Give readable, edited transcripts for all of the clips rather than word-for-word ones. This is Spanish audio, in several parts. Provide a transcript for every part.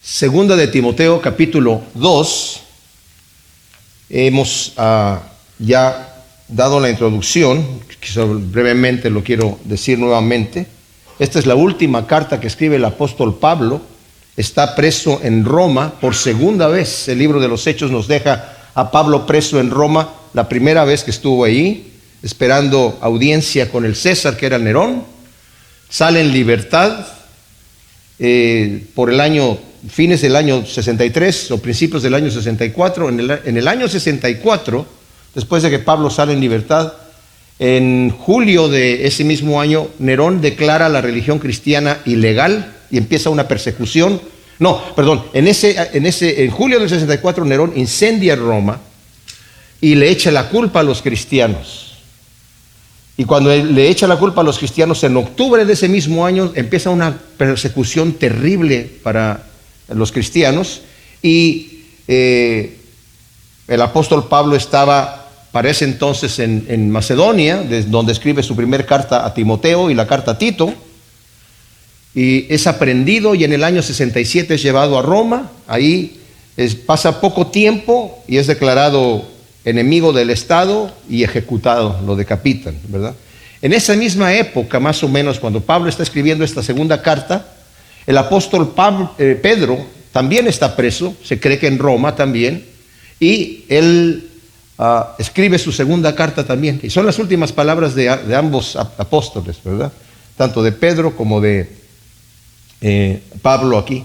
Segunda de Timoteo, capítulo 2. Hemos ya dado la introducción, que brevemente lo quiero decir nuevamente. Esta es la última carta que escribe el apóstol Pablo. Está preso en Roma por segunda vez. El libro de los Hechos nos deja a Pablo preso en Roma la primera vez que estuvo ahí, esperando audiencia con el César, que era Nerón. Sale en libertad por fines del año 63 o principios del año 64. En el año 64, después de que Pablo sale en libertad, en julio de ese mismo año, Nerón declara la religión cristiana ilegal y empieza una persecución. En julio del 64, Nerón incendia Roma y le echa la culpa a los cristianos. Y cuando él le echa la culpa a los cristianos, en octubre de ese mismo año empieza una persecución terrible para los cristianos. Y el apóstol Pablo estaba para ese entonces en Macedonia, donde escribe su primer carta a Timoteo y la carta a Tito. Y es aprendido y en el año 67 es llevado a Roma. Ahí pasa poco tiempo y es declarado enemigo del Estado y ejecutado, lo decapitan, ¿verdad? En esa misma época, más o menos, cuando Pablo está escribiendo esta segunda carta, el apóstol Pedro también está preso, se cree que en Roma también, y él escribe su segunda carta también. Y son las últimas palabras de ambos apóstoles, ¿verdad? Tanto de Pedro como de Pablo aquí.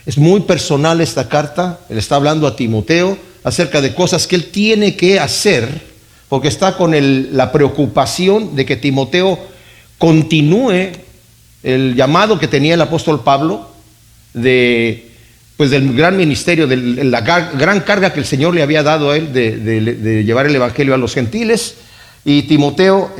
Es muy personal esta carta. Él está hablando a Timoteo acerca de cosas que él tiene que hacer, porque está con la preocupación de que Timoteo continúe el llamado que tenía el apóstol Pablo del gran ministerio, de la gran carga que el Señor le había dado a él de llevar el evangelio a los gentiles. Y Timoteo,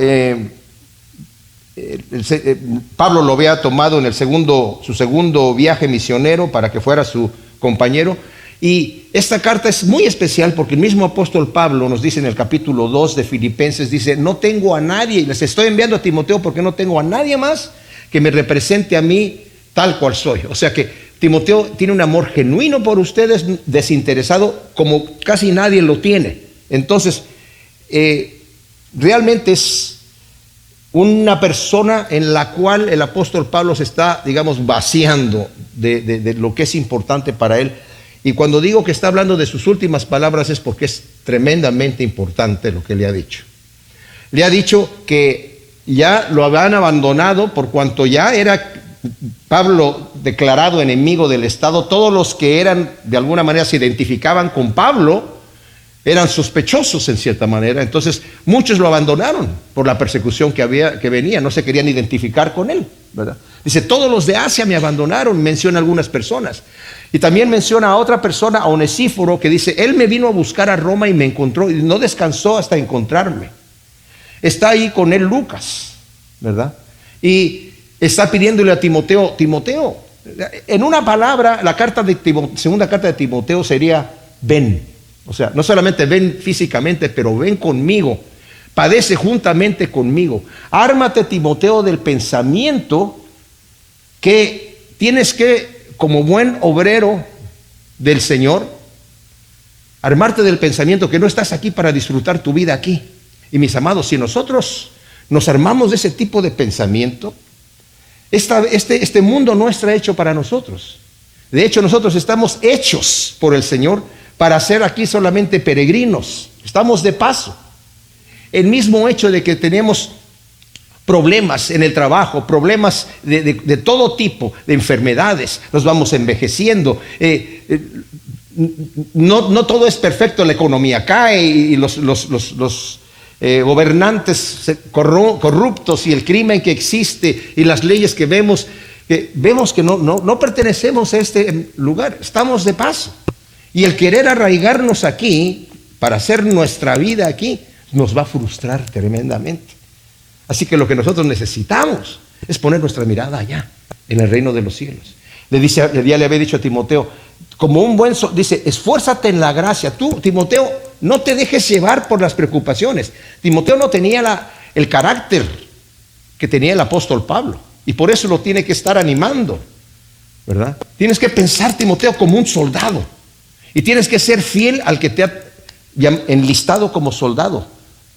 Pablo lo había tomado en su segundo viaje misionero para que fuera su compañero. Y esta carta es muy especial porque el mismo apóstol Pablo nos dice en el capítulo 2 de Filipenses, dice: no tengo a nadie, y les estoy enviando a Timoteo porque no tengo a nadie más que me represente a mí tal cual soy. O sea que Timoteo tiene un amor genuino por ustedes, desinteresado, como casi nadie lo tiene. Entonces, realmente es una persona en la cual el apóstol Pablo se está, vaciando de lo que es importante para él. Y cuando digo que está hablando de sus últimas palabras es porque es tremendamente importante lo que le ha dicho. Le ha dicho que ya lo habían abandonado por cuanto ya era Pablo declarado enemigo del Estado. Todos los que de alguna manera se identificaban con Pablo eran sospechosos en cierta manera. Entonces muchos lo abandonaron por la persecución que venía, no se querían identificar con él, ¿verdad? Dice: todos los de Asia me abandonaron, menciona algunas personas. Y también menciona a otra persona, a Onesíforo, que dice: él me vino a buscar a Roma y me encontró, y no descansó hasta encontrarme. Está ahí con él Lucas, ¿verdad? Y está pidiéndole a Timoteo, en una palabra, la segunda carta de Timoteo sería: ven. O sea, no solamente ven físicamente, pero ven conmigo, padece juntamente conmigo. Ármate, Timoteo, del pensamiento que tienes que, como buen obrero del Señor, armarte del pensamiento que no estás aquí para disfrutar tu vida aquí. Y mis amados, si nosotros nos armamos de ese tipo de pensamiento, este mundo no está hecho para nosotros. De hecho, nosotros estamos hechos por el Señor para ser aquí solamente peregrinos. Estamos de paso. El mismo hecho de que tenemos problemas en el trabajo, problemas de todo tipo, de enfermedades, nos vamos envejeciendo. No todo es perfecto, la economía cae y los gobernantes corruptos y el crimen que existe y las leyes que vemos que no pertenecemos a este lugar, estamos de paso. Y el querer arraigarnos aquí para hacer nuestra vida aquí nos va a frustrar tremendamente. Así que lo que nosotros necesitamos es poner nuestra mirada allá, en el reino de los cielos. Ya le había dicho a Timoteo: como un buen soldado, dice, esfuérzate en la gracia. Tú, Timoteo, no te dejes llevar por las preocupaciones. Timoteo no tenía el carácter que tenía el apóstol Pablo, y por eso lo tiene que estar animando, ¿verdad? Tienes que pensar, Timoteo, como un soldado, y tienes que ser fiel al que te ha enlistado como soldado.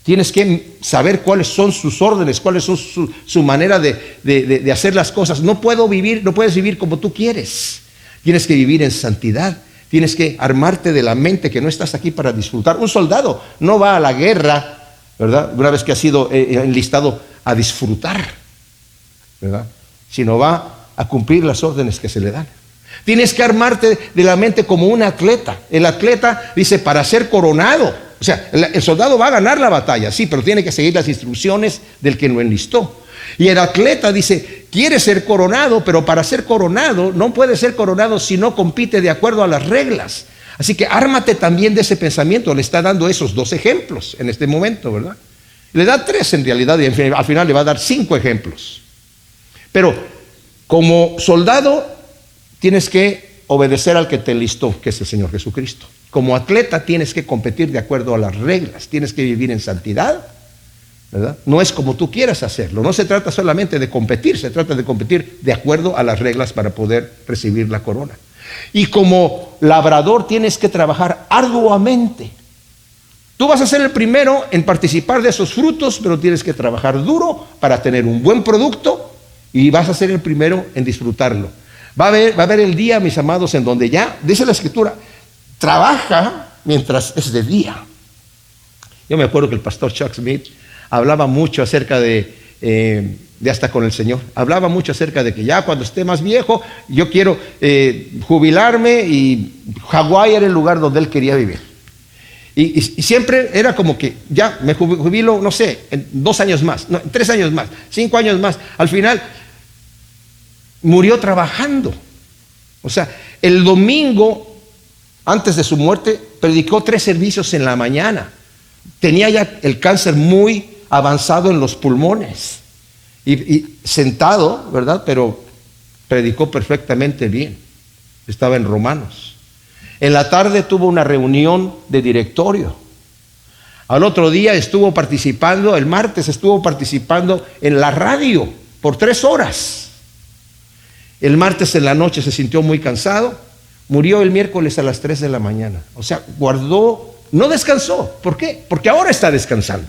Tienes que saber cuáles son sus órdenes, cuáles son su manera de hacer las cosas. No puedes vivir como tú quieres. Tienes que vivir en santidad. Tienes que armarte de la mente que no estás aquí para disfrutar. Un soldado no va a la guerra, ¿verdad?, una vez que ha sido enlistado, a disfrutar, ¿verdad?, sino va a cumplir las órdenes que se le dan. Tienes que armarte de la mente como un atleta. El atleta dice, para ser coronado. O sea, el soldado va a ganar la batalla, sí, pero tiene que seguir las instrucciones del que lo enlistó. Y el atleta dice, quiere ser coronado, pero para ser coronado, no puede ser coronado si no compite de acuerdo a las reglas. Así que ármate también de ese pensamiento. Le está dando esos 2 ejemplos en este momento, ¿verdad? Le da 3 en realidad, y al final le va a dar 5 ejemplos. Pero como soldado tienes que obedecer al que te enlistó, que es el Señor Jesucristo. Como atleta tienes que competir de acuerdo a las reglas, tienes que vivir en santidad, ¿verdad? No es como tú quieras hacerlo. No se trata solamente de competir, se trata de competir de acuerdo a las reglas para poder recibir la corona. Y como labrador tienes que trabajar arduamente. Tú vas a ser el primero en participar de esos frutos, pero tienes que trabajar duro para tener un buen producto, y vas a ser el primero en disfrutarlo. Va a haber el día, mis amados, en donde ya, dice la Escritura, trabaja mientras es de día. Yo me acuerdo que el pastor Chuck Smith hablaba mucho acerca de hasta con el Señor, hablaba mucho acerca de que ya cuando esté más viejo, yo quiero jubilarme, y Hawái era el lugar donde él quería vivir. Y siempre era como que ya me jubilo, no sé, en 2 años más, no, 3 años más, 5 años más. Al final murió trabajando. O sea, el domingo antes de su muerte predicó 3 servicios en la mañana. Tenía ya el cáncer muy avanzado en los pulmones, y sentado, ¿verdad?, pero predicó perfectamente bien. Estaba en Romanos. En la tarde tuvo una reunión de directorio. Al otro día estuvo participando, el martes estuvo participando en la radio por 3 horas. El martes en la noche se sintió muy cansado, murió el miércoles a las 3 de la mañana. O sea, no descansó. ¿Por qué? Porque ahora está descansando.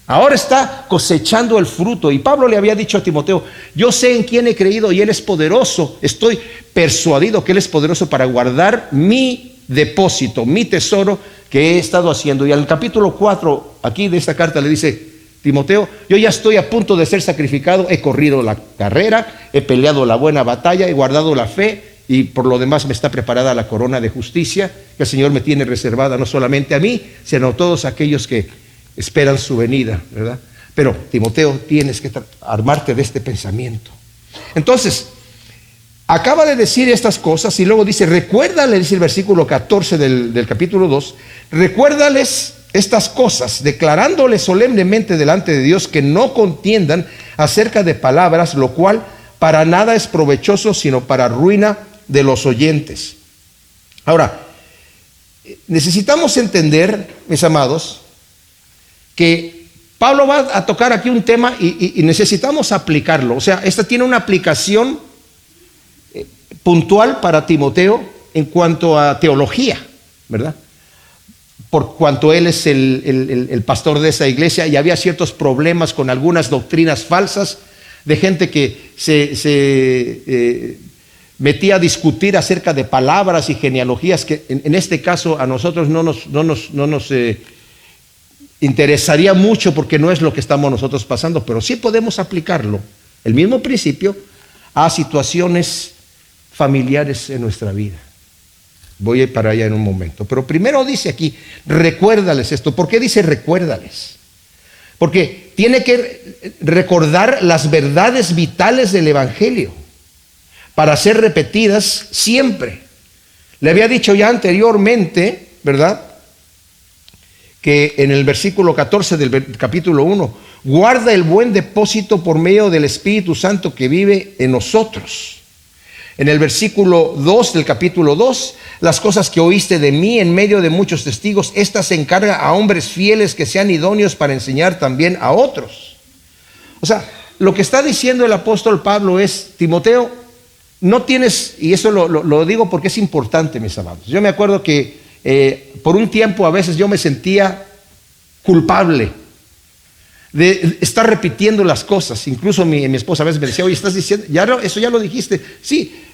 Ahora está cosechando el fruto. Y Pablo le había dicho a Timoteo, yo sé en quién he creído y él es poderoso. Estoy persuadido que él es poderoso para guardar mi depósito, mi tesoro que he estado haciendo. Y al capítulo 4 aquí de esta carta le dice, Timoteo, yo ya estoy a punto de ser sacrificado, he corrido la carrera, he peleado la buena batalla, he guardado la fe, y por lo demás me está preparada la corona de justicia que el Señor me tiene reservada, no solamente a mí, sino a todos aquellos que esperan su venida, ¿verdad? Pero Timoteo, tienes que armarte de este pensamiento. Entonces, acaba de decir estas cosas y luego dice, recuérdale, dice el versículo 14 del capítulo 2, recuérdales estas cosas, declarándoles solemnemente delante de Dios que no contiendan acerca de palabras, lo cual para nada es provechoso, sino para ruina de los oyentes. Ahora, necesitamos entender, mis amados, que Pablo va a tocar aquí un tema y necesitamos aplicarlo. O sea, esta tiene una aplicación puntual para Timoteo en cuanto a teología, ¿verdad? Por cuanto él es el pastor de esa iglesia, y había ciertos problemas con algunas doctrinas falsas de gente que se metía a discutir acerca de palabras y genealogías que en este caso a nosotros no nos interesaría mucho, porque no es lo que estamos nosotros pasando, pero sí podemos aplicarlo, el mismo principio, a situaciones familiares en nuestra vida. Voy a ir para allá en un momento, pero primero dice aquí, recuérdales esto. ¿Por qué dice recuérdales? Porque tiene que recordar las verdades vitales del Evangelio para ser repetidas siempre. Le había dicho ya anteriormente, ¿verdad?, que en el versículo 14 del capítulo 1, guarda el buen depósito por medio del Espíritu Santo que vive en nosotros. En el versículo 2 del capítulo 2, las cosas que oíste de mí en medio de muchos testigos, estas se encarga a hombres fieles que sean idóneos para enseñar también a otros. O sea, lo que está diciendo el apóstol Pablo es, Timoteo, no tienes, y eso lo digo porque es importante, mis amados. Yo me acuerdo que por un tiempo a veces yo me sentía culpable de estar repitiendo las cosas. Incluso mi esposa a veces me decía, oye, estás diciendo, eso ya lo dijiste. Sí,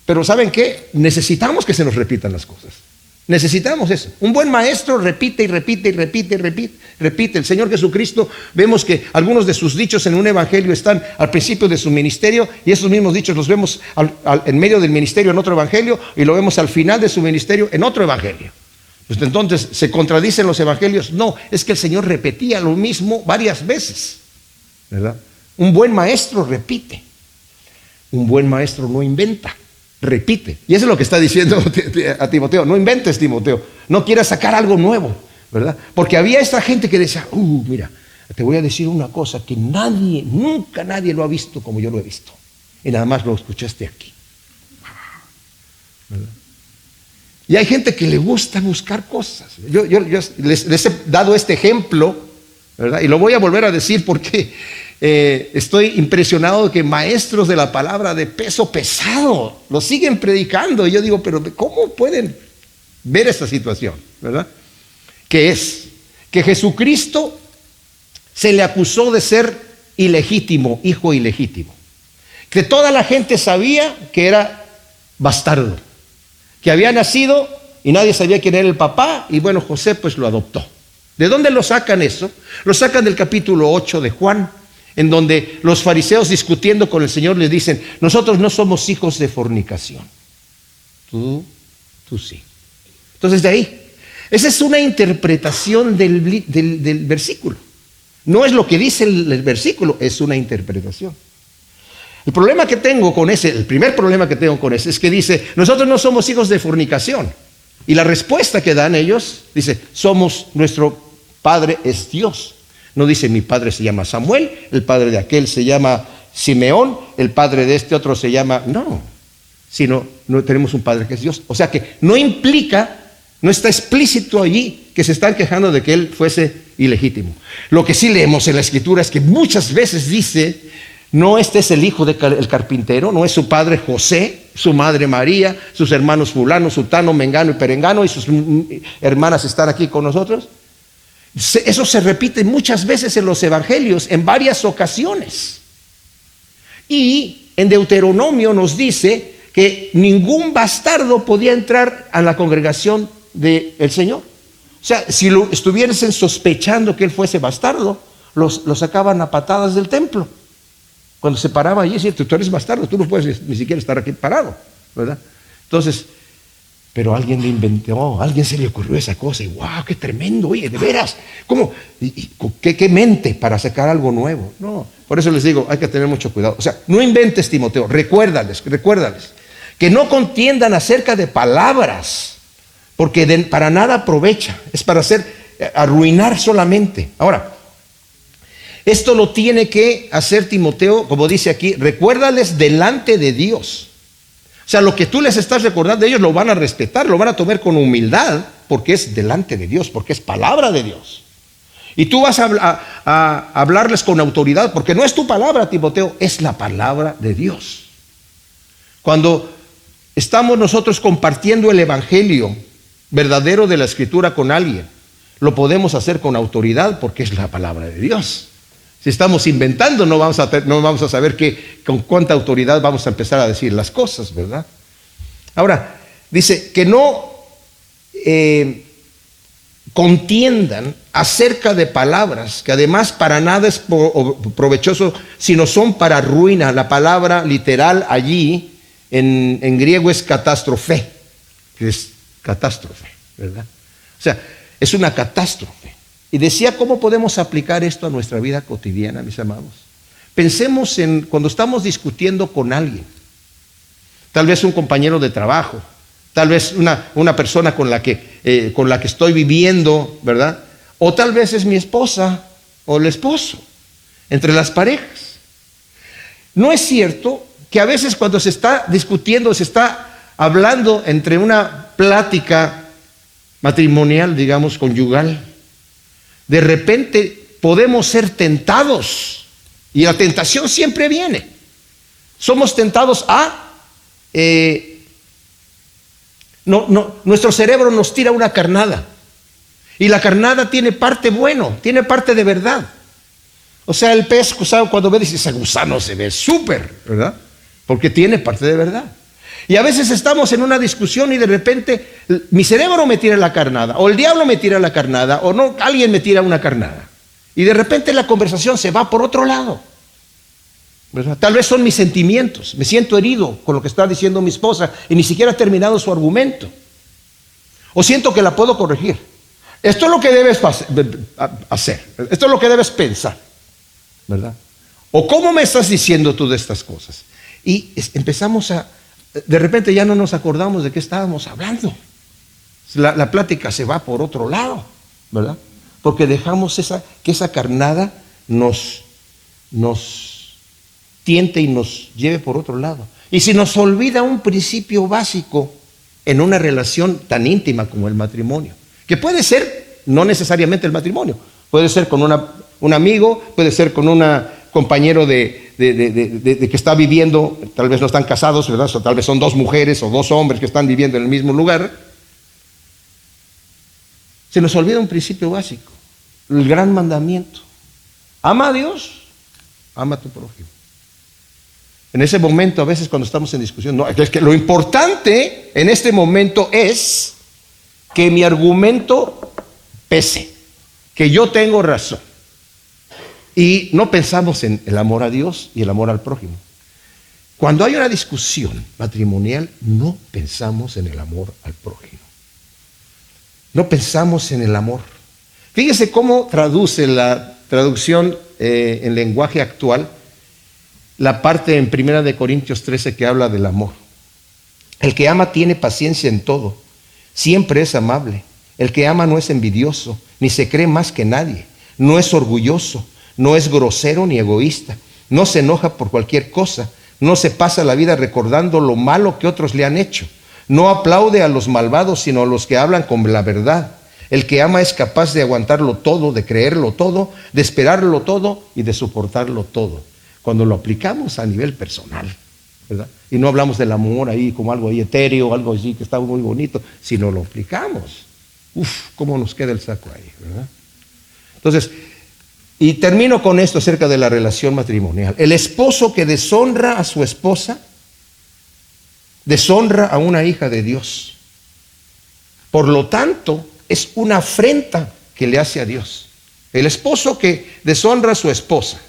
pero ¿saben qué? Necesitamos que se nos repitan las cosas. Necesitamos eso. Un buen maestro repite y repite y repite y repite. El Señor Jesucristo, vemos que algunos de sus dichos en un evangelio están al principio de su ministerio, y esos mismos dichos los vemos en medio del ministerio en otro evangelio, y lo vemos al final de su ministerio en otro evangelio. Pues entonces, ¿se contradicen los evangelios? No, es que el Señor repetía lo mismo varias veces, ¿verdad? Un buen maestro repite. Un buen maestro no inventa. Repite. Y eso es lo que está diciendo a Timoteo. No inventes, Timoteo. No quieras sacar algo nuevo, ¿verdad? Porque había esta gente que decía, mira, te voy a decir una cosa que nunca nadie lo ha visto como yo lo he visto. Y nada más lo escuchaste aquí, ¿verdad? Y hay gente que le gusta buscar cosas. Yo les he dado este ejemplo, ¿verdad? Y lo voy a volver a decir porque estoy impresionado de que maestros de la palabra de peso pesado lo siguen predicando. Y yo digo, pero ¿cómo pueden ver esta situación? ¿Verdad? Que es que Jesucristo se le acusó de ser ilegítimo, hijo ilegítimo. Que toda la gente sabía que era bastardo, que había nacido y nadie sabía quién era el papá, y bueno, José pues lo adoptó. ¿De dónde lo sacan eso? Lo sacan del capítulo 8 de Juan, en donde los fariseos discutiendo con el Señor le dicen, nosotros no somos hijos de fornicación. Tú sí. Entonces de ahí, esa es una interpretación del versículo. No es lo que dice el versículo, es una interpretación. El problema que tengo con el primer problema que tengo con ese es que dice, nosotros no somos hijos de fornicación. Y la respuesta que dan ellos, dice, nuestro padre es Dios. No dice, mi padre se llama Samuel, el padre de aquel se llama Simeón, el padre de este otro se llama, sino no tenemos un padre que es Dios. O sea que no implica, no está explícito allí que se están quejando de que él fuese ilegítimo. Lo que sí leemos en la Escritura es que muchas veces dice, no, este es el hijo del carpintero, no es su padre José, su madre María, sus hermanos fulano, sutano, mengano y perengano, y sus hermanas están aquí con nosotros. Eso se repite muchas veces en los evangelios, en varias ocasiones. Y en Deuteronomio nos dice que ningún bastardo podía entrar a la congregación del Señor. O sea, si estuviesen sospechando que él fuese bastardo, lo sacaban a patadas del templo. Cuando se paraba allí, decía, tú eres bastardo, tú no puedes ni siquiera estar aquí parado, ¿verdad? Entonces, pero alguien le inventó, a alguien se le ocurrió esa cosa, y wow, qué tremendo, oye, de veras, ¿cómo? ¿Qué mente para sacar algo nuevo? No, por eso les digo, hay que tener mucho cuidado. O sea, no inventes, Timoteo, recuérdales, que no contiendan acerca de palabras, porque para nada aprovecha, es para arruinar solamente. Ahora, esto lo tiene que hacer Timoteo, como dice aquí, recuérdales delante de Dios. O sea, lo que tú les estás recordando, ellos lo van a respetar, lo van a tomar con humildad, porque es delante de Dios, porque es palabra de Dios. Y tú vas a hablarles con autoridad, porque no es tu palabra, Timoteo, es la palabra de Dios. Cuando estamos nosotros compartiendo el evangelio verdadero de la Escritura con alguien, lo podemos hacer con autoridad, porque es la palabra de Dios. Si estamos inventando, no vamos a saber con cuánta autoridad vamos a empezar a decir las cosas, ¿verdad? Ahora, dice que no contiendan acerca de palabras, que además para nada es provechoso, sino son para ruina. La palabra literal allí, en griego es catástrofe, que es catástrofe, ¿verdad? O sea, es una catástrofe. Y decía, ¿cómo podemos aplicar esto a nuestra vida cotidiana, mis amados? Pensemos en cuando estamos discutiendo con alguien, tal vez un compañero de trabajo, tal vez una persona con la que estoy viviendo, ¿verdad? O tal vez es mi esposa o el esposo, entre las parejas. No es cierto que a veces cuando se está discutiendo, se está hablando entre una plática matrimonial, digamos, conyugal, de repente podemos ser tentados, y la tentación siempre viene. Somos tentados nuestro cerebro nos tira una carnada, y la carnada tiene parte bueno, tiene parte de verdad. O sea, el pez, cuando ve, dice, ese gusano se ve súper, ¿verdad? Porque tiene parte de verdad. Y a veces estamos en una discusión y de repente mi cerebro me tira la carnada, o el diablo me tira la carnada, o no, alguien me tira una carnada. Y de repente la conversación se va por otro lado, ¿verdad? Tal vez son mis sentimientos, me siento herido con lo que está diciendo mi esposa y ni siquiera ha terminado su argumento. O siento que la puedo corregir. Esto es lo que debes hacer, esto es lo que debes pensar, ¿verdad? O cómo me estás diciendo tú de estas cosas. Y empezamos de repente ya no nos acordamos de qué estábamos hablando. La plática se va por otro lado, ¿verdad? Porque dejamos que esa carnada nos tiente y nos lleve por otro lado. Y si nos olvida un principio básico en una relación tan íntima como el matrimonio, que puede ser no necesariamente el matrimonio, puede ser con un amigo, puede ser con un compañero de que está viviendo, tal vez no están casados, ¿verdad? O tal vez son dos mujeres o dos hombres que están viviendo en el mismo lugar. Se nos olvida un principio básico, el gran mandamiento: ama a Dios, ama a tu prójimo. En ese momento, a veces cuando estamos en discusión, no, es que lo importante en este momento es que mi argumento pese, que yo tengo razón. Y no pensamos en el amor a Dios y el amor al prójimo. Cuando hay una discusión matrimonial, no pensamos en el amor al prójimo. No pensamos en el amor. Fíjese cómo traduce la traducción en lenguaje actual la parte en 1 Corintios 13 que habla del amor. El que ama tiene paciencia en todo, siempre es amable. El que ama no es envidioso, ni se cree más que nadie, no es orgulloso, no es grosero ni egoísta, no se enoja por cualquier cosa, no se pasa la vida recordando lo malo que otros le han hecho, no aplaude a los malvados sino a los que hablan con la verdad. El que ama es capaz de aguantarlo todo, de creerlo todo, de esperarlo todo y de soportarlo todo. Cuando lo aplicamos a nivel personal, ¿verdad? Y no hablamos del amor ahí como algo ahí etéreo, algo así que está muy bonito, sino lo aplicamos. Cómo nos queda el saco ahí, ¿verdad? Entonces, y termino con esto acerca de la relación matrimonial. El esposo que deshonra a su esposa, deshonra a una hija de Dios. Por lo tanto, es una afrenta que le hace a Dios. El esposo que deshonra a su esposa,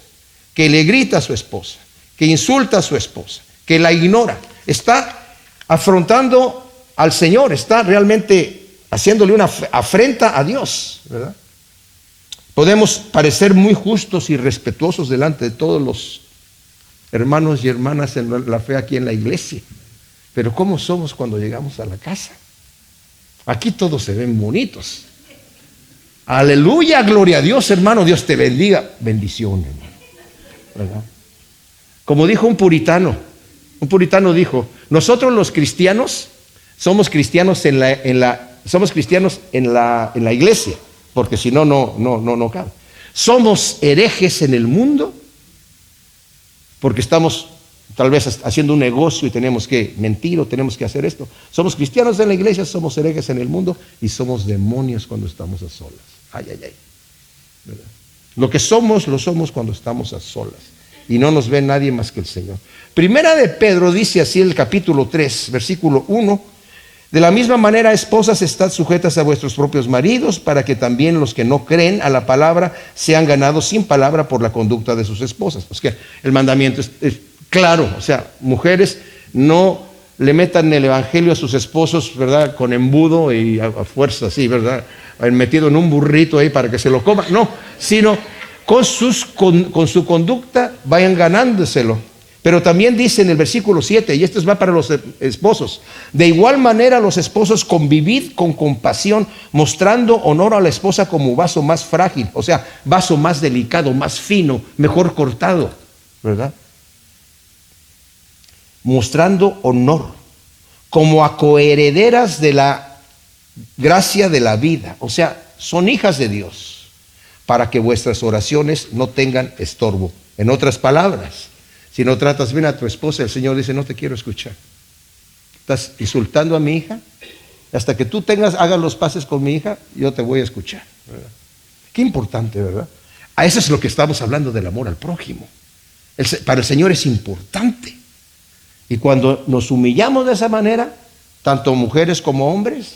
que le grita a su esposa, que insulta a su esposa, que la ignora, está afrontando al Señor, está realmente haciéndole una afrenta a Dios, ¿verdad? Podemos parecer muy justos y respetuosos delante de todos los hermanos y hermanas en la fe aquí en la iglesia, pero ¿cómo somos cuando llegamos a la casa? Aquí todos se ven bonitos. Aleluya, gloria a Dios, hermano, Dios te bendiga. Bendición, hermano, ¿verdad? Como dijo un puritano dijo: nosotros los cristianos somos cristianos en la iglesia, porque si no, no cabe. Somos herejes en el mundo, porque estamos tal vez haciendo un negocio y tenemos que mentir o tenemos que hacer esto. Somos cristianos en la iglesia, somos herejes en el mundo y somos demonios cuando estamos a solas. Ay. ¿Verdad? Lo que somos, lo somos cuando estamos a solas y no nos ve nadie más que el Señor. Primera de Pedro dice así, el capítulo 3, versículo 1: de la misma manera, esposas, estad sujetas a vuestros propios maridos, para que también los que no creen a la palabra sean ganados sin palabra por la conducta de sus esposas. Pues que el mandamiento es claro, o sea, mujeres, no le metan el evangelio a sus esposos, ¿verdad? Con embudo y a fuerza así, ¿verdad? Metido en un burrito ahí para que se lo coman, no, sino con su conducta vayan ganándoselo. Pero también dice en el versículo 7, y esto va para los esposos: de igual manera los esposos convivid con compasión, mostrando honor a la esposa como vaso más frágil, o sea, vaso más delicado, más fino, mejor cortado, ¿verdad? mostrando honor, como a coherederas de la gracia de la vida. O sea, son hijas de Dios, para que vuestras oraciones no tengan estorbo. En otras palabras, si no tratas bien a tu esposa, el Señor dice, no te quiero escuchar. Estás insultando a mi hija, hasta que tú hagas los paces con mi hija, yo te voy a escuchar, ¿verdad? Qué importante, ¿verdad? A eso es lo que estamos hablando del amor al prójimo. Para el Señor es importante. Y cuando nos humillamos de esa manera, tanto mujeres como hombres,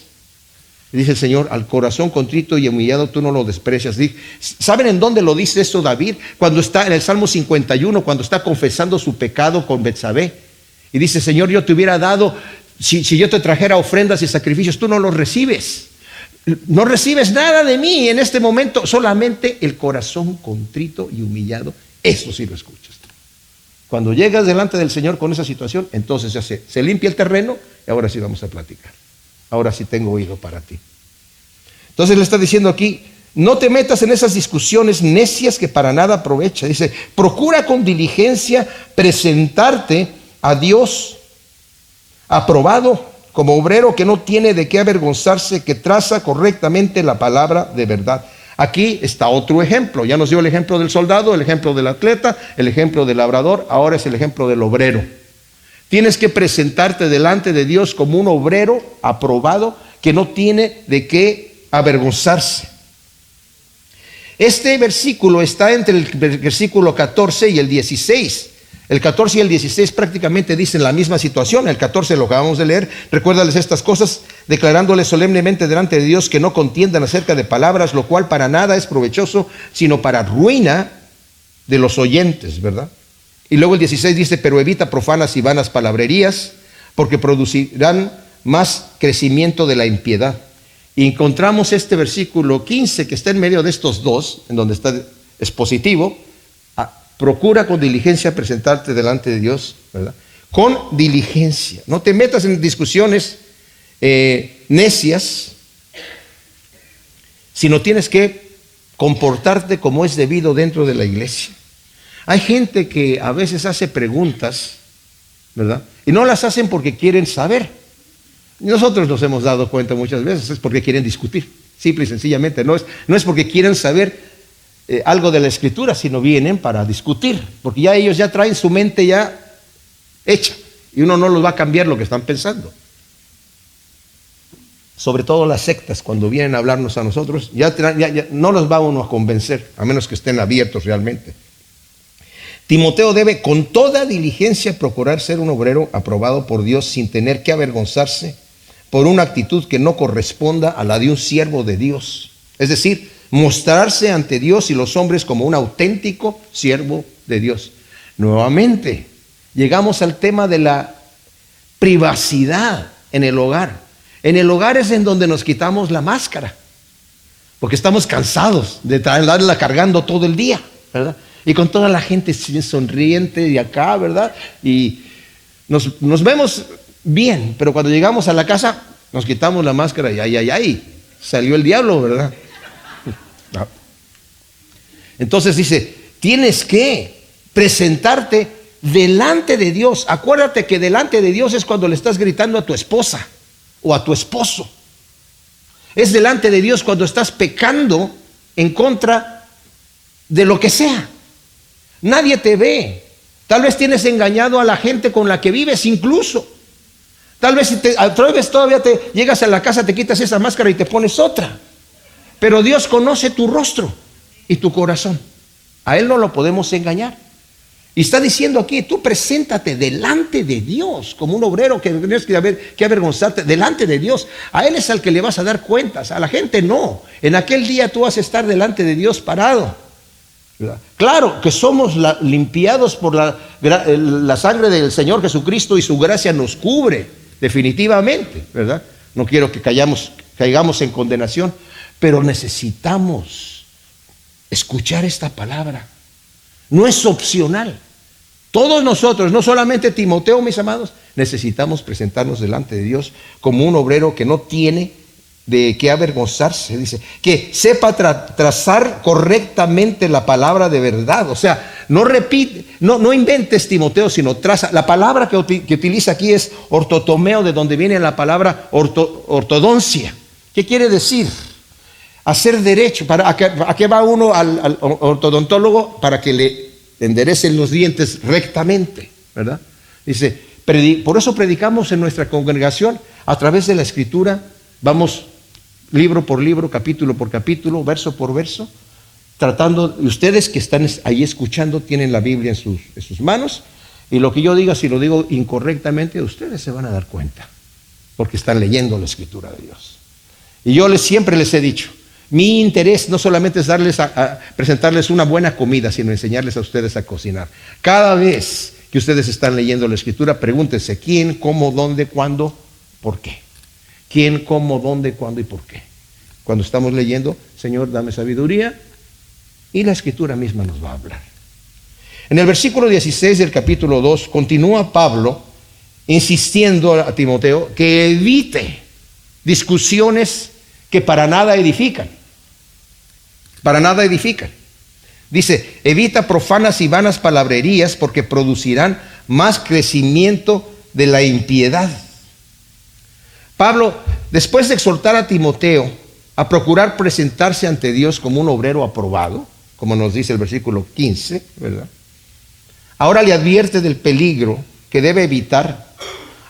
dice el Señor, al corazón contrito y humillado tú no lo desprecias. ¿Saben en dónde lo dice eso David? Cuando está en el Salmo 51, cuando está confesando su pecado con Betsabé. Y dice, Señor, yo te hubiera dado, si yo te trajera ofrendas y sacrificios, tú no los recibes. No recibes nada de mí en este momento, solamente el corazón contrito y humillado, eso sí lo escuchas tú. Cuando llegas delante del Señor con esa situación, entonces ya se limpia el terreno y ahora sí vamos a platicar. Ahora sí tengo oído para ti. Entonces le está diciendo aquí, no te metas en esas discusiones necias que para nada aprovechan. Dice, procura con diligencia presentarte a Dios aprobado, como obrero que no tiene de qué avergonzarse, que traza correctamente la palabra de verdad. Aquí está otro ejemplo. Ya nos dio el ejemplo del soldado, el ejemplo del atleta, el ejemplo del labrador, ahora es el ejemplo del obrero. Tienes que presentarte delante de Dios como un obrero aprobado que no tiene de qué avergonzarse. Este versículo está entre el versículo 14 y el 16. El 14 y el 16 prácticamente dicen la misma situación. El 14 lo acabamos de leer. Recuérdales estas cosas, declarándoles solemnemente delante de Dios que no contiendan acerca de palabras, lo cual para nada es provechoso, sino para ruina de los oyentes, ¿verdad? Y luego el 16 dice, pero evita profanas y vanas palabrerías, porque producirán más crecimiento de la impiedad. Y encontramos este versículo 15 que está en medio de estos dos, en donde es positivo. Procura con diligencia presentarte delante de Dios, ¿verdad? Con diligencia. No te metas en discusiones necias, sino tienes que comportarte como es debido dentro de la iglesia. Hay gente que a veces hace preguntas, ¿verdad? Y no las hacen porque quieren saber. Nosotros nos hemos dado cuenta muchas veces, es porque quieren discutir. Simple y sencillamente, no es porque quieren saber algo de la escritura, sino vienen para discutir, porque ya ellos ya traen su mente ya hecha y uno no los va a cambiar lo que están pensando. Sobre todo las sectas, cuando vienen a hablarnos a nosotros, ya no los va uno a convencer, a menos que estén abiertos realmente. Timoteo debe con toda diligencia procurar ser un obrero aprobado por Dios sin tener que avergonzarse por una actitud que no corresponda a la de un siervo de Dios. Es decir, mostrarse ante Dios y los hombres como un auténtico siervo de Dios. Nuevamente, llegamos al tema de la privacidad en el hogar. En el hogar es en donde nos quitamos la máscara, porque estamos cansados de andarla cargando todo el día, ¿verdad? Y con toda la gente sonriente de acá, ¿verdad? Y nos vemos bien, pero cuando llegamos a la casa nos quitamos la máscara y ay, salió el diablo, ¿verdad? Entonces dice, tienes que presentarte delante de Dios. Acuérdate que delante de Dios es cuando le estás gritando a tu esposa o a tu esposo. Es delante de Dios cuando estás pecando en contra de lo que sea. Nadie te ve. Tal vez tienes engañado a la gente con la que vives incluso. Tal vez todavía te llegas a la casa, te quitas esa máscara y te pones otra. Pero Dios conoce tu rostro y tu corazón. A Él no lo podemos engañar. Y está diciendo aquí, tú preséntate delante de Dios como un obrero que tienes que avergonzarte delante de Dios. A Él es al que le vas a dar cuentas, a la gente no. En aquel día tú vas a estar delante de Dios parado. Claro que somos limpiados por la sangre del Señor Jesucristo y su gracia nos cubre definitivamente, ¿verdad? No quiero que caigamos en condenación, pero necesitamos escuchar esta palabra. No es opcional. Todos nosotros, no solamente Timoteo, mis amados, necesitamos presentarnos delante de Dios como un obrero que no tiene de qué avergonzarse. Dice, que sepa trazar correctamente la palabra de verdad. O sea, no repite, no inventes, Timoteo, sino traza. La palabra que utiliza aquí es ortotomeo, de donde viene la palabra ortodoncia. ¿Qué quiere decir? Hacer derecho. ¿A qué va uno al ortodontólogo? Para que le enderecen los dientes rectamente, ¿verdad? Dice, por eso predicamos en nuestra congregación a través de la Escritura. Vamos libro por libro, capítulo por capítulo, verso por verso, tratando. Y ustedes que están ahí escuchando tienen la Biblia en sus manos, y lo que yo diga, si lo digo incorrectamente, ustedes se van a dar cuenta, porque están leyendo la Escritura de Dios. Y yo siempre les he dicho, mi interés no solamente es presentarles una buena comida, sino enseñarles a ustedes a cocinar. Cada vez que ustedes están leyendo la Escritura, pregúntense quién, cómo, dónde, cuándo, por qué. ¿Quién, cómo, dónde, cuándo y por qué? Cuando estamos leyendo, Señor, dame sabiduría, y la Escritura misma nos va a hablar. En el versículo 16 del capítulo 2, continúa Pablo insistiendo a Timoteo que evite discusiones que para nada edifican. Para nada edifican. Dice, evita profanas y vanas palabrerías, porque producirán más crecimiento de la impiedad. Pablo, después de exhortar a Timoteo a procurar presentarse ante Dios como un obrero aprobado, como nos dice el versículo 15, ¿verdad? Ahora le advierte del peligro que debe evitar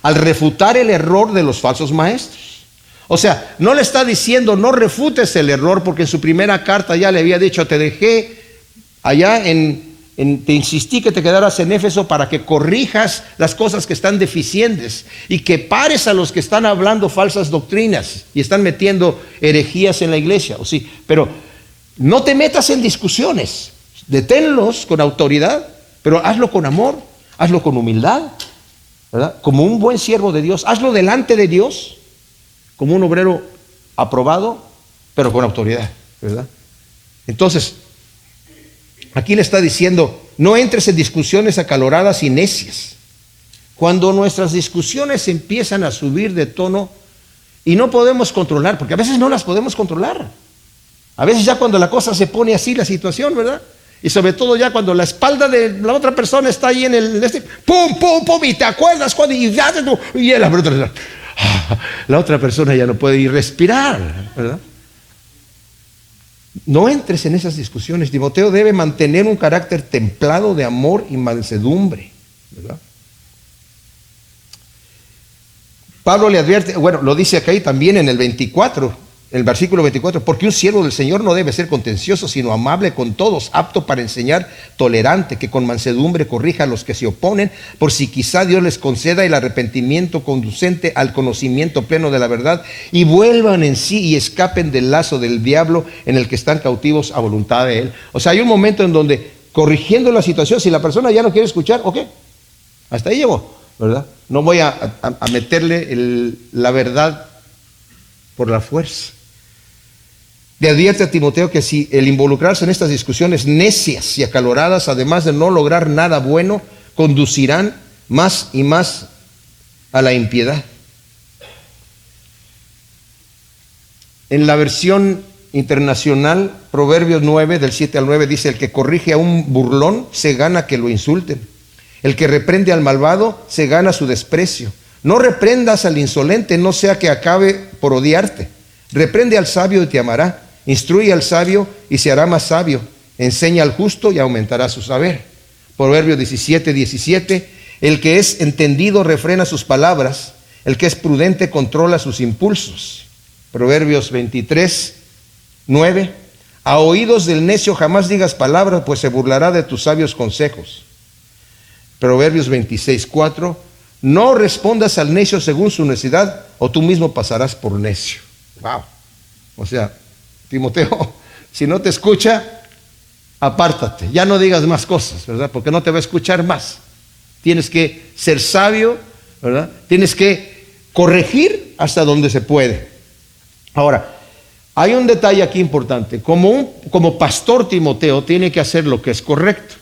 al refutar el error de los falsos maestros. O sea, no le está diciendo no refutes el error, porque en su primera carta ya le había dicho, te dejé allá te insistí que te quedaras en Éfeso para que corrijas las cosas que están deficientes y que pares a los que están hablando falsas doctrinas y están metiendo herejías en la iglesia. O sí, pero no te metas en discusiones, deténlos con autoridad, pero hazlo con amor, hazlo con humildad, ¿verdad? Como un buen siervo de Dios, hazlo delante de Dios, como un obrero aprobado, pero con autoridad, ¿verdad? Entonces, aquí le está diciendo, no entres en discusiones acaloradas y necias. Cuando nuestras discusiones empiezan a subir de tono y no podemos controlar, porque a veces no las podemos controlar. A veces ya cuando la cosa se pone así, la situación, ¿verdad? Y sobre todo ya cuando la espalda de la otra persona está ahí en pum, pum, pum, y te acuerdas cuando, y la otra persona ya no puede ir respirar, ¿verdad? No entres en esas discusiones. Timoteo debe mantener un carácter templado de amor y mansedumbre, ¿verdad? Pablo le advierte, bueno, lo dice acá y también en el 24, en el versículo 24, porque un siervo del Señor no debe ser contencioso, sino amable con todos, apto para enseñar, tolerante, que con mansedumbre corrija a los que se oponen, por si quizá Dios les conceda el arrepentimiento conducente al conocimiento pleno de la verdad, y vuelvan en sí y escapen del lazo del diablo en el que están cautivos a voluntad de él. O sea, hay un momento en donde, corrigiendo la situación, si la persona ya no quiere escuchar, ok, hasta ahí llegó, ¿verdad? No voy a meterle la verdad por la fuerza. Le advierte a Timoteo que si el involucrarse en estas discusiones necias y acaloradas, además de no lograr nada bueno, conducirán más y más a la impiedad. En la versión internacional, Proverbios 9, del 7 al 9, dice, el que corrige a un burlón se gana que lo insulten. El que reprende al malvado se gana su desprecio. No reprendas al insolente, no sea que acabe por odiarte. Reprende al sabio y te amará. Instruye al sabio y se hará más sabio. Enseña al justo y aumentará su saber. Proverbios 17, 17. El que es entendido refrena sus palabras. El que es prudente controla sus impulsos. Proverbios 23, 9. A oídos del necio jamás digas palabras, pues se burlará de tus sabios consejos. Proverbios 26, 4. No respondas al necio según su necedad, o tú mismo pasarás por necio. Wow. O sea, Timoteo, si no te escucha, apártate. Ya no digas más cosas, ¿verdad? Porque no te va a escuchar más. Tienes que ser sabio, ¿verdad? Tienes que corregir hasta donde se puede. Ahora, hay un detalle aquí importante. Como pastor, Timoteo tiene que hacer lo que es correcto.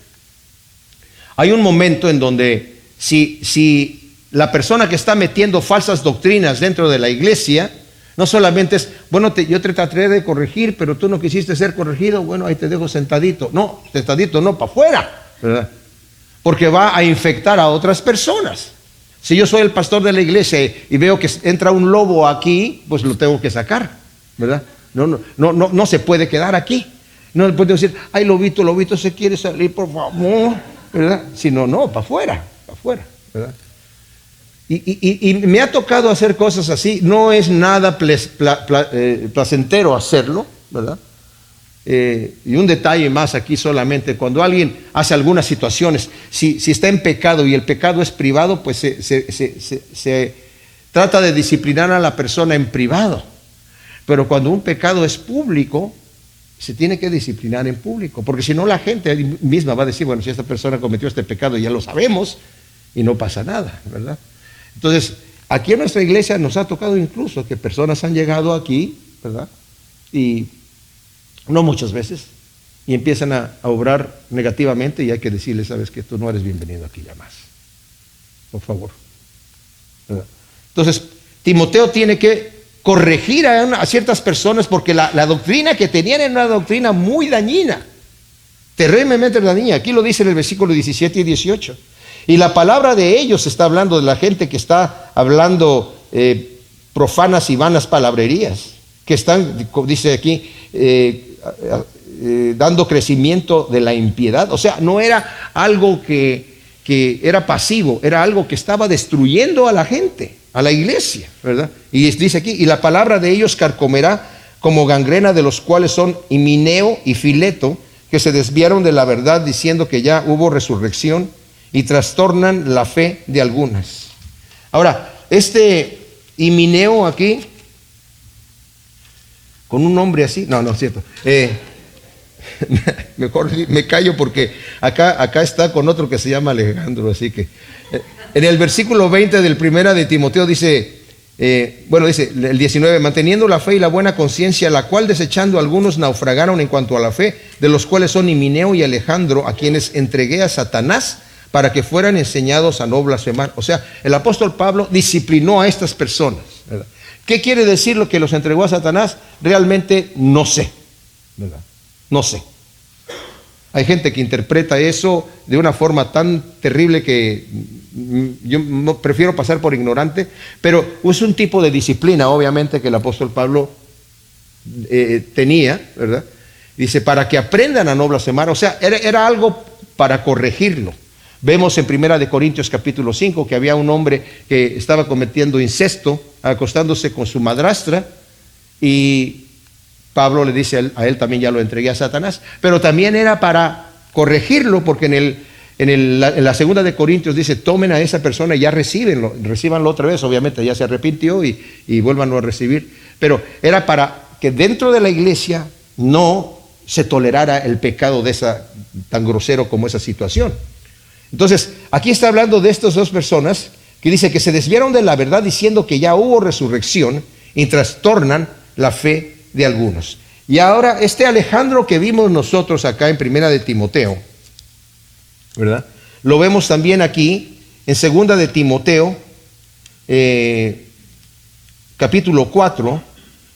Hay un momento en donde si la persona que está metiendo falsas doctrinas dentro de la iglesia No solamente es, bueno, yo te traté de corregir, pero tú no quisiste ser corregido, bueno, ahí te dejo sentadito. No, sentadito no, para afuera, ¿verdad? Porque va a infectar a otras personas. Si yo soy el pastor de la iglesia y veo que entra un lobo aquí, pues lo tengo que sacar, ¿verdad? No se puede quedar aquí. No le puedo decir, ay, lobito se quiere salir, por favor, ¿verdad? Sino, no, para afuera, ¿verdad? Y me ha tocado hacer cosas así. No es nada placentero hacerlo, ¿verdad? Y un detalle más aquí solamente, cuando alguien hace algunas situaciones, si está en pecado y el pecado es privado, pues se trata de disciplinar a la persona en privado. Pero cuando un pecado es público, se tiene que disciplinar en público, porque si no la gente misma va a decir, bueno, si esta persona cometió este pecado ya lo sabemos y no pasa nada, ¿verdad? Entonces, aquí en nuestra iglesia nos ha tocado incluso que personas han llegado aquí, ¿verdad? Y no muchas veces, y empiezan a obrar negativamente y hay que decirles, sabes que tú no eres bienvenido aquí ya más, por favor, ¿verdad? Entonces, Timoteo tiene que corregir a ciertas personas porque la doctrina que tenían era una doctrina muy dañina, terriblemente dañina. Aquí lo dice en el versículo 17 y 18. Y la palabra de ellos está hablando de la gente que está hablando profanas y vanas palabrerías, que están, dice aquí, dando crecimiento de la impiedad. O sea, no era algo que era pasivo, era algo que estaba destruyendo a la gente, a la iglesia, ¿verdad? Y dice aquí, y la palabra de ellos carcomerá como gangrena, de los cuales son Himeneo y Fileto, que se desviaron de la verdad diciendo que ya hubo resurrección y trastornan la fe de algunas. Ahora, este Himeneo aquí, con un nombre así, no es cierto, mejor me callo porque acá está con otro que se llama Alejandro, así que en el versículo 20 del primera de Timoteo dice, dice el 19, manteniendo la fe y la buena conciencia, la cual desechando algunos naufragaron en cuanto a la fe, de los cuales son Himeneo y Alejandro, a quienes entregué a Satanás para que fueran enseñados a no blasfemar. O sea, el apóstol Pablo disciplinó a estas personas, ¿verdad? ¿Qué quiere decir lo que los entregó a Satanás? Realmente no sé, ¿verdad? No sé. Hay gente que interpreta eso de una forma tan terrible que yo prefiero pasar por ignorante, pero es un tipo de disciplina, obviamente, que el apóstol Pablo tenía, ¿verdad? Dice, para que aprendan a no blasfemar. O sea, era algo para corregirlo. Vemos en 1 Corintios capítulo 5 que había un hombre que estaba cometiendo incesto, acostándose con su madrastra, y Pablo le dice a él también ya lo entregué a Satanás, pero también era para corregirlo, porque en la segunda de Corintios dice, tomen a esa persona y ya recíbanlo otra vez, obviamente ya se arrepintió y vuélvanlo a recibir, pero era para que dentro de la iglesia no se tolerara el pecado tan grosero como esa situación. Entonces, aquí está hablando de estas dos personas que dice que se desviaron de la verdad diciendo que ya hubo resurrección y trastornan la fe de algunos. Y ahora este Alejandro que vimos nosotros acá en primera de Timoteo, ¿verdad? Lo vemos también aquí en segunda de Timoteo, capítulo 4,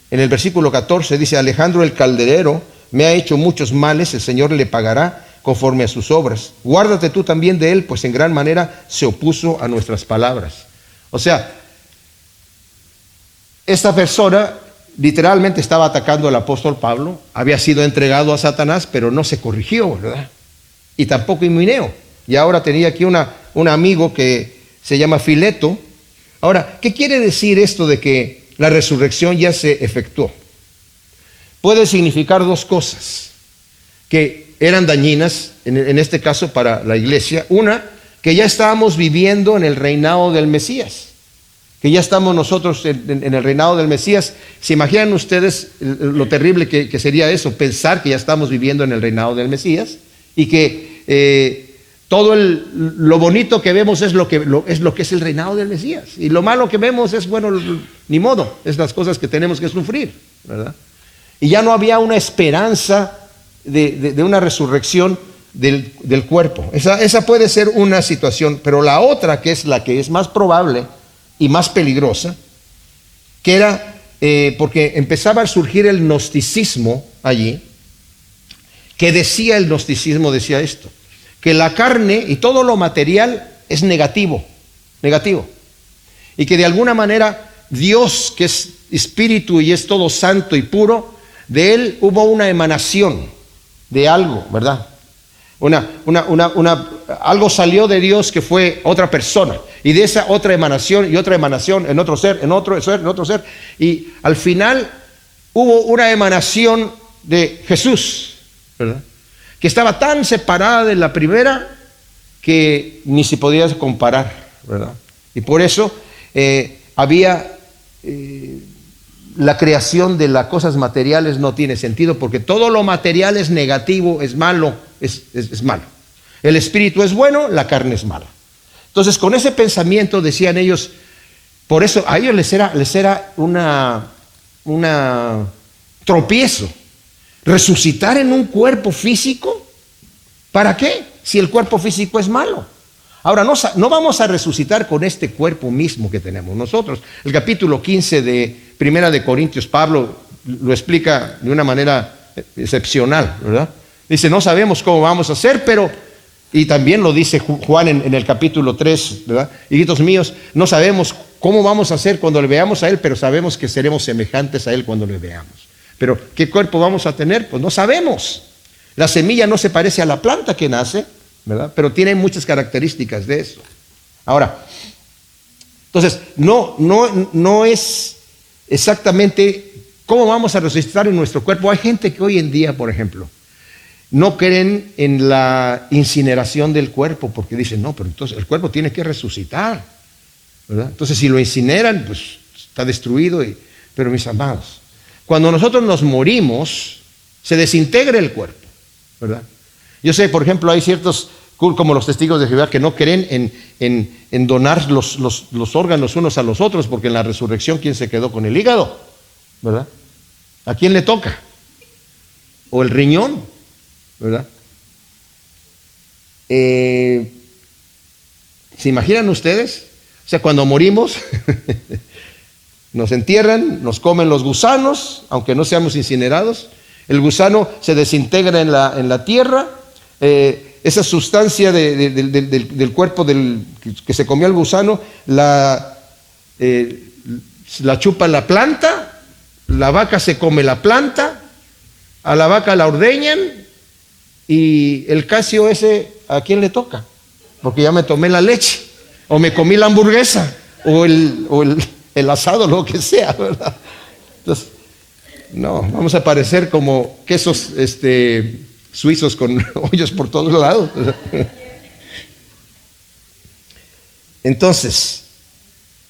en el versículo 14, dice, Alejandro el calderero me ha hecho muchos males, el Señor le pagará conforme a sus obras. Guárdate tú también de él, pues en gran manera se opuso a nuestras palabras. O sea, esta persona literalmente estaba atacando al apóstol Pablo, había sido entregado a Satanás, pero no se corrigió, ¿verdad? Y tampoco Himeneo. Y ahora tenía aquí un amigo que se llama Fileto. Ahora, ¿qué quiere decir esto de que la resurrección ya se efectuó? Puede significar dos cosas que eran dañinas, en este caso para la iglesia. Una, que ya estábamos viviendo en el reinado del Mesías, que ya estamos nosotros en el reinado del Mesías. ¿Se imaginan ustedes lo terrible que sería eso? Pensar que ya estamos viviendo en el reinado del Mesías y que todo lo bonito que vemos es lo que es el reinado del Mesías, y lo malo que vemos es, bueno, ni modo, es las cosas que tenemos que sufrir, ¿verdad? Y ya no había una esperanza de una resurrección del cuerpo. Esa puede ser una situación, pero la otra, que es la que es más probable y más peligrosa, que era porque empezaba a surgir el gnosticismo allí, que decía el gnosticismo, decía esto, que la carne y todo lo material es negativo, y que de alguna manera Dios, que es espíritu y es todo santo y puro, de él hubo una emanación de algo, ¿verdad? Algo salió de Dios que fue otra persona, y de esa otra emanación y otra emanación en otro ser, en otro ser, en otro ser, y al final hubo una emanación de Jesús, ¿verdad? Que estaba tan separada de la primera que ni se podía comparar, ¿verdad? Y por eso había la creación de las cosas materiales no tiene sentido, porque todo lo material es negativo, es malo, es malo. El espíritu es bueno, la carne es mala. Entonces, con ese pensamiento decían ellos, por eso a ellos les era una tropiezo resucitar en un cuerpo físico. ¿Para qué? Si el cuerpo físico es malo. Ahora, no vamos a resucitar con este cuerpo mismo que tenemos nosotros. El capítulo 15 de Primera de Corintios, Pablo lo explica de una manera excepcional, ¿verdad? Dice, no sabemos cómo vamos a hacer, pero, y también lo dice Juan en el capítulo 3, ¿verdad? Hijitos míos, no sabemos cómo vamos a hacer cuando le veamos a Él, pero sabemos que seremos semejantes a Él cuando le veamos. Pero, ¿qué cuerpo vamos a tener? Pues no sabemos. La semilla no se parece a la planta que nace, ¿verdad? Pero tiene muchas características de eso. Ahora, entonces, no es exactamente cómo vamos a resucitar en nuestro cuerpo. Hay gente que hoy en día, por ejemplo, no creen en la incineración del cuerpo, porque dicen, no, pero entonces el cuerpo tiene que resucitar, ¿verdad? Entonces, si lo incineran, pues está destruido. Pero mis amados, cuando nosotros nos morimos, se desintegra el cuerpo, ¿verdad? Yo sé, por ejemplo, hay ciertos, como los testigos de Jehová, que no creen en donar los órganos unos a los otros, porque en la resurrección, ¿quién se quedó con el hígado? ¿Verdad? ¿A quién le toca? O el riñón, ¿verdad? ¿Se imaginan ustedes? O sea, cuando morimos, nos entierran, nos comen los gusanos, aunque no seamos incinerados. El gusano se desintegra en la tierra. Esa sustancia del cuerpo que se comió el gusano la chupa la planta, la vaca se come la planta, a la vaca la ordeñan, y el casio ese, ¿a quién le toca? Porque ya me tomé la leche, o me comí la hamburguesa, o el asado, lo que sea, ¿verdad? Entonces, no, vamos a parecer como quesos suizos con hoyos por todos lados. Entonces,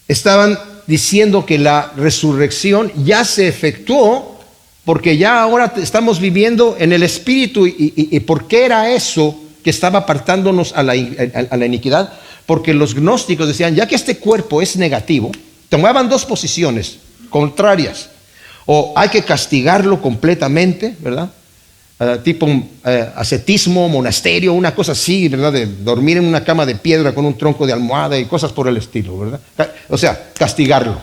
estaban diciendo que la resurrección ya se efectuó, porque ya ahora estamos viviendo en el Espíritu. ¿Y por qué era eso que estaba apartándonos a la iniquidad? Porque los gnósticos decían, ya que este cuerpo es negativo, tomaban dos posiciones contrarias. O hay que castigarlo completamente, ¿verdad? Tipo ascetismo, monasterio, una cosa así, ¿verdad? De dormir en una cama de piedra con un tronco de almohada y cosas por el estilo, ¿verdad? O sea, castigarlo.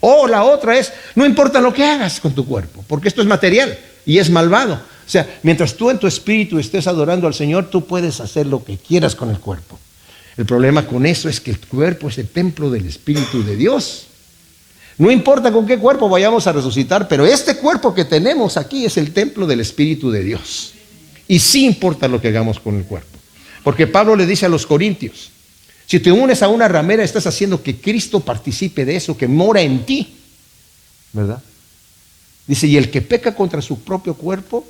O la otra es, no importa lo que hagas con tu cuerpo, porque esto es material y es malvado. O sea, mientras tú en tu espíritu estés adorando al Señor, tú puedes hacer lo que quieras con el cuerpo. El problema con eso es que el cuerpo es el templo del Espíritu de Dios. No importa con qué cuerpo vayamos a resucitar, pero este cuerpo que tenemos aquí es el templo del Espíritu de Dios. Y sí importa lo que hagamos con el cuerpo. Porque Pablo le dice a los corintios, si te unes a una ramera, estás haciendo que Cristo participe de eso, que mora en ti, ¿verdad? Dice, y el que peca contra su propio cuerpo,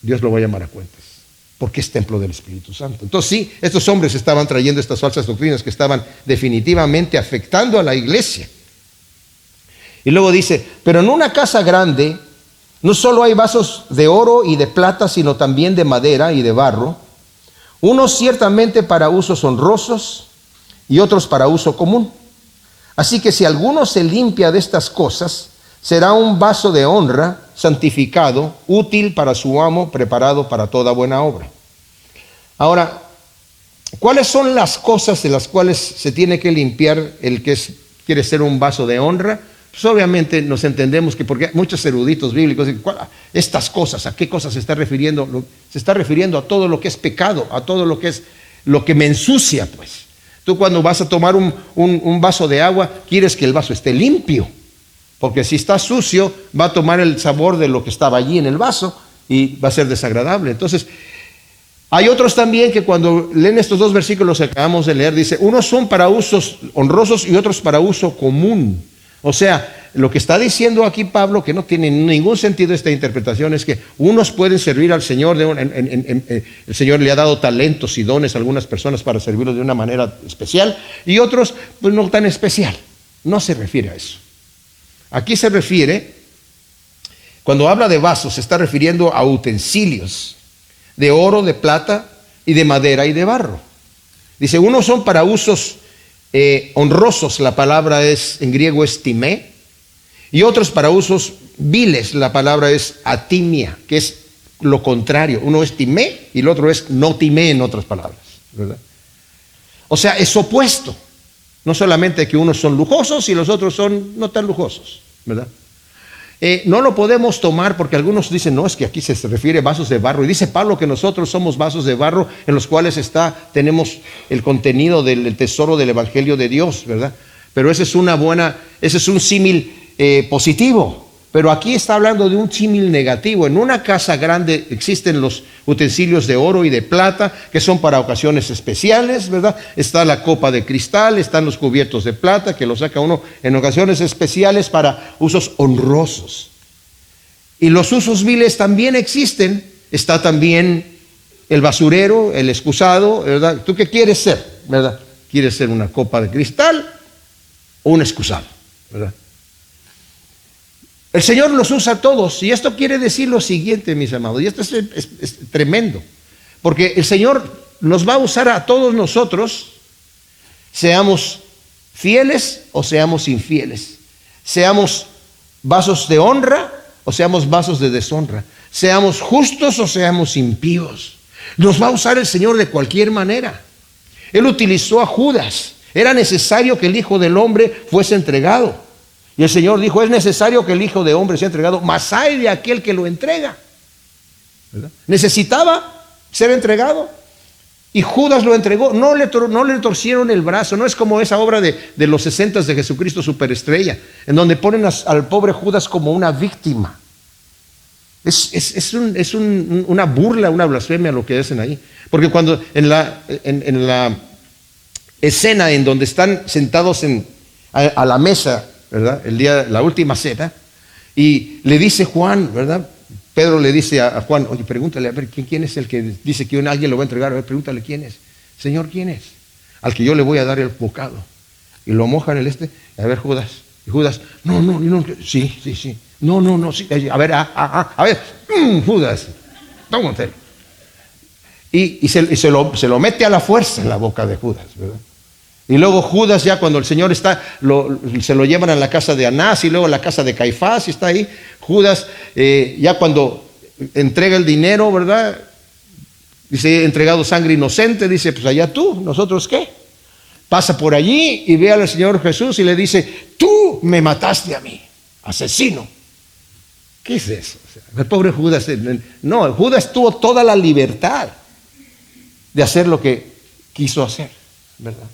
Dios lo va a llamar a cuentas, porque es templo del Espíritu Santo. Entonces sí, estos hombres estaban trayendo estas falsas doctrinas que estaban definitivamente afectando a la iglesia. Y luego dice, pero en una casa grande no solo hay vasos de oro y de plata, sino también de madera y de barro, unos ciertamente para usos honrosos y otros para uso común. Así que si alguno se limpia de estas cosas, será un vaso de honra, santificado, útil para su amo, preparado para toda buena obra. Ahora, ¿cuáles son las cosas de las cuales se tiene que limpiar el que es ¿Quieres ser un vaso de honra? Pues obviamente nos entendemos que, porque muchos eruditos bíblicos dicen, estas cosas, ¿a qué cosas se está refiriendo? Se está refiriendo a todo lo que es pecado, a todo lo que es lo que me ensucia, pues. Tú cuando vas a tomar un vaso de agua, quieres que el vaso esté limpio, porque si está sucio, va a tomar el sabor de lo que estaba allí en el vaso y va a ser desagradable. Entonces, hay otros también que cuando leen estos dos versículos que acabamos de leer, dice, unos son para usos honrosos y otros para uso común. O sea, lo que está diciendo aquí Pablo, que no tiene ningún sentido esta interpretación, es que unos pueden servir al Señor, el Señor le ha dado talentos y dones a algunas personas para servirlos de una manera especial, y otros, pues no tan especial. No se refiere a eso. Aquí se refiere, cuando habla de vasos, se está refiriendo a utensilios de oro, de plata y de madera y de barro. Dice, unos son para usos honrosos, la palabra es en griego es timé, y otros para usos viles, la palabra es atimia, que es lo contrario. Uno es timé y el otro es no timé, en otras palabras, ¿verdad? O sea, es opuesto. No solamente que unos son lujosos y los otros son no tan lujosos, ¿verdad? No lo podemos tomar porque algunos dicen, no, es que aquí se refiere a vasos de barro. Y dice Pablo que nosotros somos vasos de barro en los cuales tenemos el contenido del tesoro del Evangelio de Dios, ¿verdad? Pero ese es un símil positivo. Pero aquí está hablando de un símil negativo. En una casa grande existen los utensilios de oro y de plata que son para ocasiones especiales, ¿verdad? Está la copa de cristal, están los cubiertos de plata que lo saca uno en ocasiones especiales para usos honrosos. Y los usos viles también existen. Está también el basurero, el excusado, ¿verdad? ¿Tú qué quieres ser, verdad? ¿Quieres ser una copa de cristal o un excusado, verdad? El Señor los usa a todos, y esto quiere decir lo siguiente, mis amados, y esto es tremendo, porque el Señor nos va a usar a todos nosotros, seamos fieles o seamos infieles, seamos vasos de honra o seamos vasos de deshonra, seamos justos o seamos impíos. Nos va a usar el Señor de cualquier manera. Él utilizó a Judas, era necesario que el Hijo del Hombre fuese entregado. Y el Señor dijo, es necesario que el Hijo de Hombre sea entregado, mas hay de aquel que lo entrega, ¿verdad? Necesitaba ser entregado. Y Judas lo entregó, no le torcieron el brazo. No es como esa obra de los 60 de Jesucristo Superestrella, en donde ponen al pobre Judas como una víctima. Es una burla, una blasfemia lo que hacen ahí. Porque cuando en la escena en donde están sentados a la mesa, ¿verdad? La última cena, y le dice Juan, ¿verdad? Pedro le dice a Juan, oye, pregúntale, a ver, ¿quién es el que dice que alguien lo va a entregar? A ver, pregúntale quién es. Señor, ¿quién es? Al que yo le voy a dar el bocado. Y lo mojan a ver, Judas. Y Judas, no, sí. No, sí. A ver, Judas, tómatelo. Y se lo mete a la fuerza en la boca de Judas, ¿verdad? Y luego Judas, ya cuando el Señor se lo llevan a la casa de Anás y luego a la casa de Caifás y está ahí. Judas, ya cuando entrega el dinero, ¿verdad? Dice, he entregado sangre inocente, dice, pues allá tú, ¿nosotros qué? Pasa por allí y ve al Señor Jesús y le dice, tú me mataste a mí, asesino. ¿Qué es eso? O sea, el pobre Judas, no, Judas tuvo toda la libertad de hacer lo que quiso hacer, ¿verdad?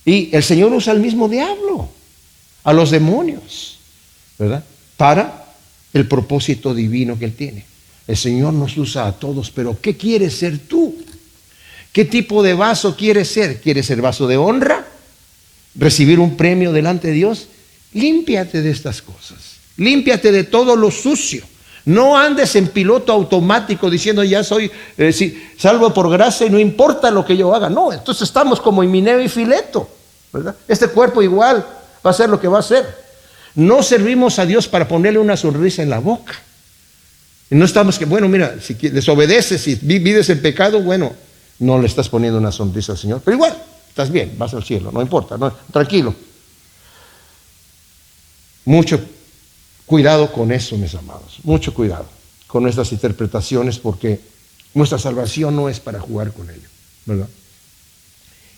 Y el Señor usa al mismo diablo, a los demonios, ¿verdad? Para el propósito divino que Él tiene. El Señor nos usa a todos, pero ¿qué quieres ser tú? ¿Qué tipo de vaso quieres ser? ¿Quieres ser vaso de honra? ¿Recibir un premio delante de Dios? Límpiate de estas cosas. Límpiate de todo lo sucio. No andes en piloto automático diciendo ya soy salvo por gracia y no importa lo que yo haga. No, entonces estamos como Himeneo y Fileto, ¿verdad? Este cuerpo igual va a hacer lo que va a hacer. No servimos a Dios para ponerle una sonrisa en la boca. Y no estamos que, bueno, mira, si desobedeces y vives en pecado, bueno, no le estás poniendo una sonrisa al Señor. Pero igual, estás bien, vas al cielo, no importa, no, tranquilo. Mucho cuidado con eso, mis amados, mucho cuidado con nuestras interpretaciones, porque nuestra salvación no es para jugar con ello, ¿verdad?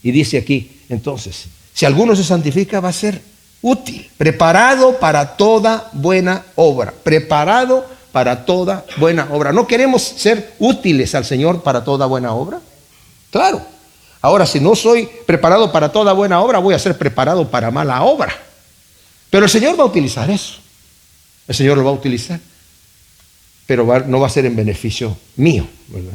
Y dice aquí, entonces, si alguno se santifica, va a ser útil, preparado para toda buena obra, preparado para toda buena obra. ¿No queremos ser útiles al Señor para toda buena obra? Claro. Ahora, si no soy preparado para toda buena obra, voy a ser preparado para mala obra. Pero el Señor va a utilizar eso. El Señor lo va a utilizar. Pero no va a ser en beneficio mío, ¿verdad?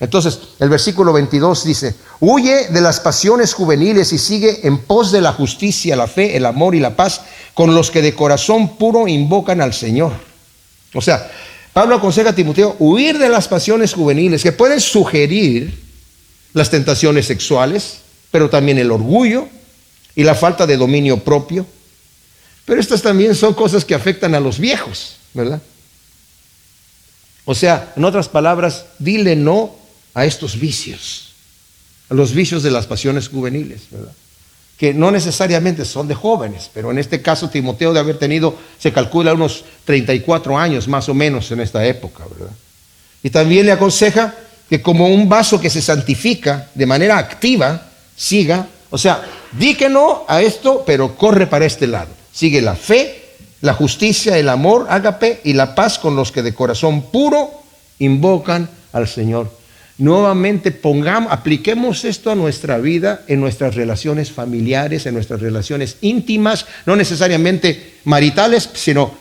Entonces, el versículo 22 dice: huye de las pasiones juveniles y sigue en pos de la justicia, la fe, el amor y la paz con los que de corazón puro invocan al Señor. O sea, Pablo aconseja a Timoteo huir de las pasiones juveniles que pueden sugerir las tentaciones sexuales, pero también el orgullo y la falta de dominio propio. Pero estas también son cosas que afectan a los viejos, ¿verdad? O sea, en otras palabras, dile no a estos vicios, a los vicios de las pasiones juveniles, ¿verdad? Que no necesariamente son de jóvenes, pero en este caso Timoteo de haber tenido, se calcula, unos 34 años más o menos en esta época, ¿verdad? Y también le aconseja que como un vaso que se santifica de manera activa, siga, o sea, di que no a esto, pero corre para este lado. Sigue la fe, la justicia, el amor, ágape, y la paz con los que de corazón puro invocan al Señor. Nuevamente apliquemos esto a nuestra vida, en nuestras relaciones familiares, en nuestras relaciones íntimas, no necesariamente maritales, sino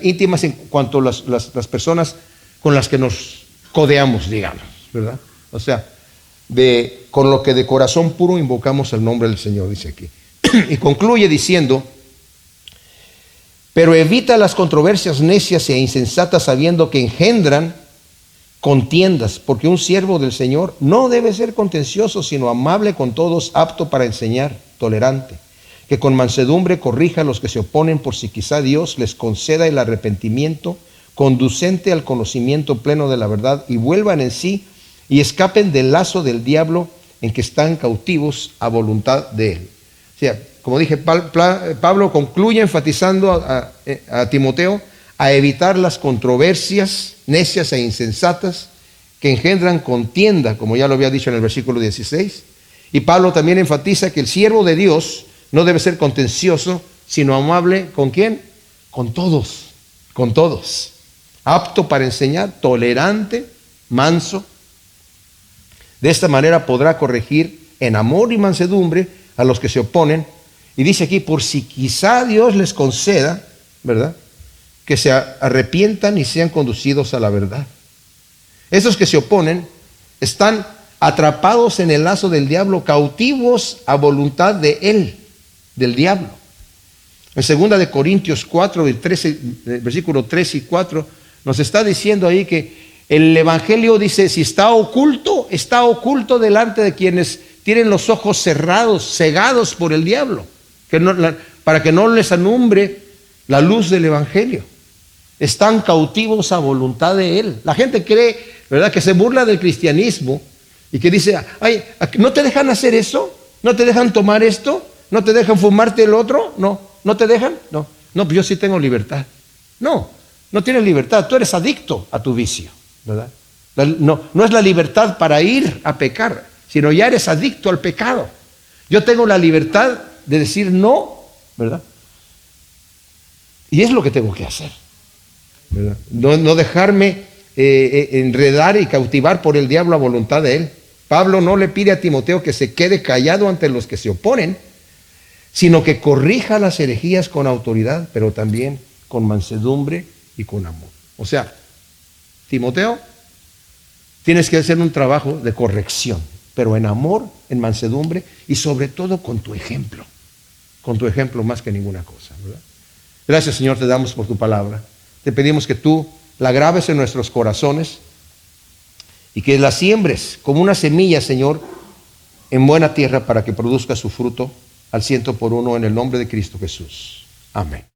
íntimas en cuanto a las personas con las que nos codeamos, digamos, ¿verdad? O sea, con lo que de corazón puro invocamos el nombre del Señor, dice aquí. Y concluye diciendo: pero evita las controversias necias e insensatas, sabiendo que engendran contiendas, porque un siervo del Señor no debe ser contencioso, sino amable con todos, apto para enseñar, tolerante, que con mansedumbre corrija a los que se oponen, por si quizá Dios les conceda el arrepentimiento conducente al conocimiento pleno de la verdad, y vuelvan en sí y escapen del lazo del diablo en que están cautivos a voluntad de él. O sea, como dije, Pablo concluye enfatizando a Timoteo a evitar las controversias necias e insensatas que engendran contienda, como ya lo había dicho en el versículo 16. Y Pablo también enfatiza que el siervo de Dios no debe ser contencioso, sino amable. ¿Con quién? Con todos, apto para enseñar, tolerante, manso. De esta manera podrá corregir en amor y mansedumbre a los que se oponen. Y dice aquí, por si quizá Dios les conceda, ¿verdad?, que se arrepientan y sean conducidos a la verdad. Esos que se oponen están atrapados en el lazo del diablo, cautivos a voluntad de él, del diablo. En 2 de Corintios 4, versículo 3 y 4, nos está diciendo ahí que el evangelio, dice, si está oculto delante de quienes tienen los ojos cerrados, cegados por el diablo, para que no les alumbre la luz del evangelio. Están cautivos a voluntad de él. La gente cree, ¿verdad?, que se burla del cristianismo y que dice: ay, ¿no te dejan hacer eso? ¿No te dejan tomar esto? ¿No te dejan fumarte el otro? ¿No te dejan? No, pues yo sí tengo libertad. No tienes libertad, tú eres adicto a tu vicio, ¿verdad? No es la libertad para ir a pecar, sino ya eres adicto al pecado. Yo tengo la libertad de decir no, ¿verdad? Y es lo que tengo que hacer, ¿verdad? No dejarme enredar y cautivar por el diablo a voluntad de él. Pablo no le pide a Timoteo que se quede callado ante los que se oponen, sino que corrija las herejías con autoridad, pero también con mansedumbre y con amor. O sea, Timoteo, tienes que hacer un trabajo de corrección, pero en amor, en mansedumbre y sobre todo con tu ejemplo más que ninguna cosa, ¿verdad? Gracias, Señor, te damos por tu palabra. Te pedimos que tú la grabes en nuestros corazones y que la siembres como una semilla, Señor, en buena tierra para que produzca su fruto al 100 por 1 en el nombre de Cristo Jesús. Amén.